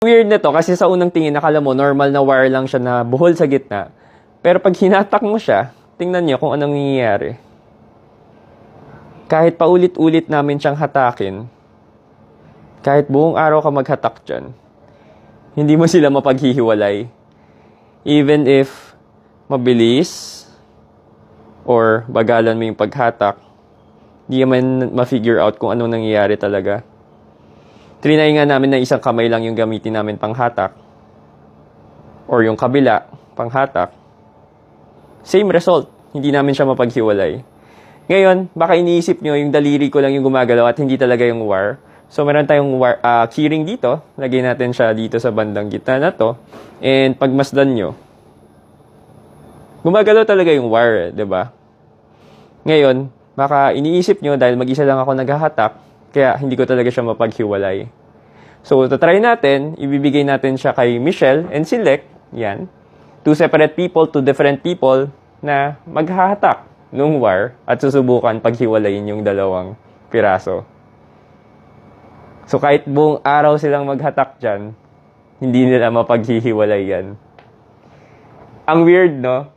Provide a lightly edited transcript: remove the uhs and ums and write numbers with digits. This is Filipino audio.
Weird na to kasi sa unang tingin nakala mo normal na wire lang siya na buhol sa gitna. Pero pag hinatak mo siya, tingnan niyo kung anong nangyayari. Kahit paulit-ulit namin siyang hatakin, kahit buong araw ka maghatak dyan, hindi mo sila mapaghihiwalay. Even if mabilis or bagalan mo yung paghatak, di man ma-figure out kung anong nangyayari talaga. Trinay nga namin na isang kamay lang yung gamitin namin panghatak or yung kabila panghatak. Same result. Hindi namin siya mapaghiwalay. Ngayon, baka iniisip nyo yung daliri ko lang yung gumagalaw at hindi talaga yung wire. So, meron tayong keyring dito. Lagay natin siya dito sa bandang gitna na to. And pagmasdan nyo, gumagalaw talaga yung wire, diba? Ngayon, baka iniisip nyo dahil mag-isa lang ako naghahatak, kaya hindi ko talaga siya mapaghiwalay. So, tatry natin, ibibigay natin siya kay Michelle and Silek, yan. Two separate people, two different people na maghahatak ng wire at susubukan paghiwalayin yung dalawang piraso. So, kahit buong araw silang maghatak dyan, hindi nila mapaghihiwalay yan. Ang weird, no?